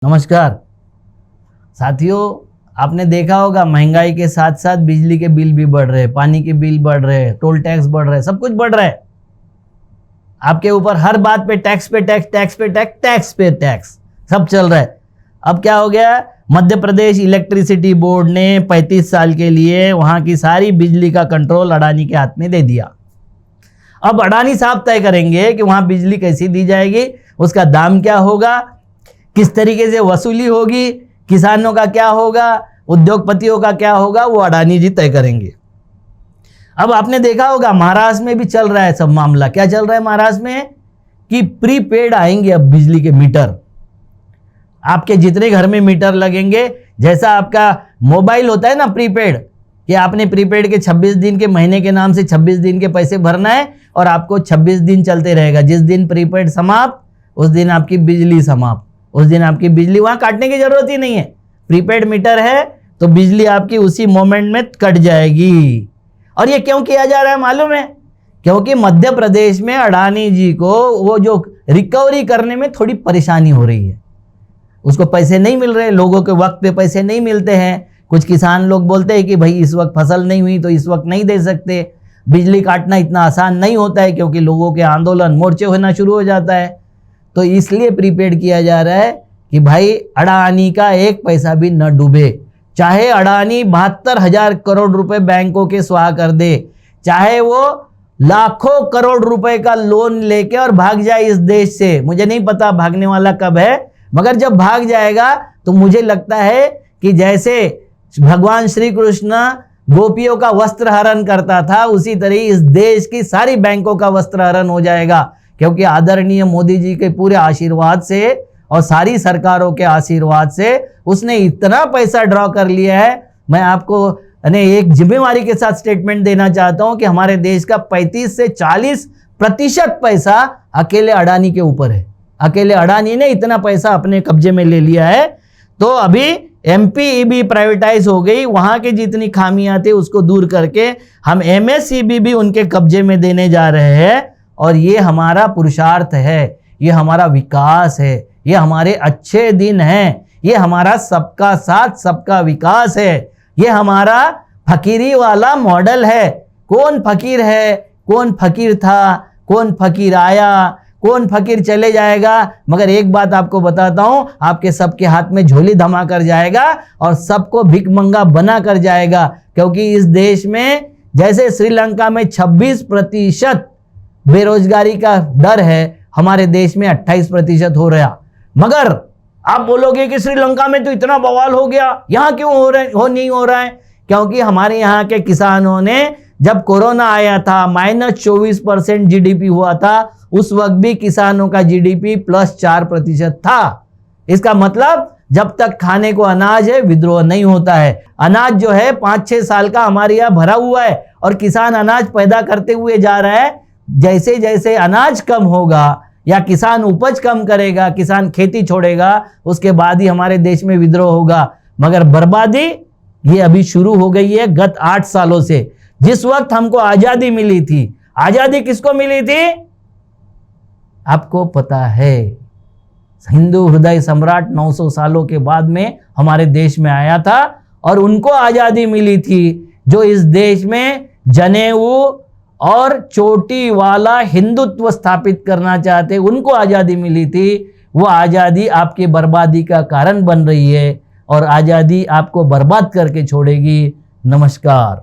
नमस्कार साथियों, आपने देखा होगा महंगाई के साथ साथ बिजली के बिल भी बढ़ रहे हैं, पानी के बिल बढ़ रहे हैं, टोल टैक्स बढ़ रहे हैं, सब कुछ बढ़ रहा है। आपके ऊपर हर बात पे टैक्स पे टैक्स, टैक्स पे टैक्स, टैक्स पे टैक्स, सब चल रहा है। अब क्या हो गया, मध्य प्रदेश इलेक्ट्रिसिटी बोर्ड ने 35 साल के लिए वहां की सारी बिजली का कंट्रोल अडानी के हाथ में दे दिया। अब अडानी साहब तय करेंगे कि वहां बिजली कैसी दी जाएगी, उसका दाम क्या होगा, किस तरीके से वसूली होगी, किसानों का क्या होगा, उद्योगपतियों का क्या होगा, वो अडानी जी तय करेंगे। अब आपने देखा होगा महाराष्ट्र में भी चल रहा है सब मामला। क्या चल रहा है महाराष्ट्र में कि प्रीपेड आएंगे अब बिजली के मीटर। आपके जितने घर में मीटर लगेंगे, जैसा आपका मोबाइल होता है ना प्रीपेड, कि आपने प्रीपेड के 26 दिन के महीने के नाम से 26 दिन के पैसे भरना है और आपको 26 दिन चलते रहेगा। जिस दिन प्रीपेड समाप्त उस दिन आपकी बिजली समाप्त, उस दिन आपकी बिजली वहां काटने की जरूरत ही नहीं है। प्रीपेड मीटर है तो बिजली आपकी उसी मोमेंट में कट जाएगी। और ये क्यों किया जा रहा है मालूम है? क्योंकि मध्य प्रदेश में अडानी जी को वो जो रिकवरी करने में थोड़ी परेशानी हो रही है, उसको पैसे नहीं मिल रहे, लोगों के वक्त पे पैसे नहीं मिलते हैं। कुछ किसान लोग बोलते हैं कि भाई इस वक्त फसल नहीं हुई तो इस वक्त नहीं दे सकते। बिजली काटना इतना आसान नहीं होता है क्योंकि लोगों के आंदोलन मोर्चे होना शुरू हो जाता है। तो इसलिए प्रीपेड किया जा रहा है कि भाई अडानी का एक पैसा भी न डूबे। चाहे अडानी 72,000 करोड़ रुपए बैंकों के स्वाहा कर दे, चाहे वो लाखों करोड़ रुपए का लोन लेके और भाग जाए इस देश से, मुझे नहीं पता भागने वाला कब है, मगर जब भाग जाएगा तो मुझे लगता है कि जैसे भगवान श्री कृष्ण गोपियों का वस्त्र हरण करता था, उसी तरह इस देश की सारी बैंकों का वस्त्र हरण हो जाएगा। क्योंकि आदरणीय मोदी जी के पूरे आशीर्वाद से और सारी सरकारों के आशीर्वाद से उसने इतना पैसा ड्रॉ कर लिया है। मैं आपको एक जिम्मेवारी के साथ स्टेटमेंट देना चाहता हूं कि हमारे देश का 35 से 40% पैसा अकेले अडानी के ऊपर है। अकेले अडानी ने इतना पैसा अपने कब्जे में ले लिया है। तो अभी एमपीईबी प्राइवेटाइज हो गई, वहां के जितनी खामियां थे उसको दूर करके हम एमएसईबी भी उनके कब्जे में देने जा रहे हैं। और ये हमारा पुरुषार्थ है, ये हमारा विकास है, ये हमारे अच्छे दिन हैं, ये हमारा सबका साथ सबका विकास है, ये हमारा फकीरी वाला मॉडल है। कौन फकीर है, कौन फकीर था, कौन फकीर आया, कौन फकीर चले जाएगा, मगर एक बात आपको बताता हूं, आपके सबके हाथ में झोली धमा कर जाएगा और सबको भिखमंगा बना कर जाएगा। क्योंकि इस देश में जैसे श्रीलंका में 26% बेरोजगारी का दर है, हमारे देश में 28% हो रहा। मगर आप बोलोगे कि श्रीलंका में तो इतना बवाल हो गया, यहाँ क्यों नहीं हो रहा है? क्योंकि हमारे यहाँ के किसानों ने, जब कोरोना आया था -24% जीडीपी हुआ था, उस वक्त भी किसानों का जीडीपी +4% था। इसका मतलब जब तक खाने को अनाज है विद्रोह नहीं होता है। अनाज जो है 5-6 साल का हमारे यहाँ भरा हुआ है और किसान अनाज पैदा करते हुए जा रहा है। जैसे जैसे अनाज कम होगा या किसान उपज कम करेगा, किसान खेती छोड़ेगा, उसके बाद ही हमारे देश में विद्रोह होगा। मगर बर्बादी ये अभी शुरू हो गई है गत 8 सालों से। जिस वक्त हमको आजादी मिली थी, आजादी किसको मिली थी आपको पता है? हिंदू हृदय सम्राट 900 सालों के बाद में हमारे देश में आया था और उनको आजादी मिली थी जो इस देश में जनेऊ और चोटी वाला हिंदुत्व स्थापित करना चाहते, उनको आजादी मिली थी। वो आजादी आपकी बर्बादी का कारण बन रही है और आजादी आपको बर्बाद करके छोड़ेगी। नमस्कार।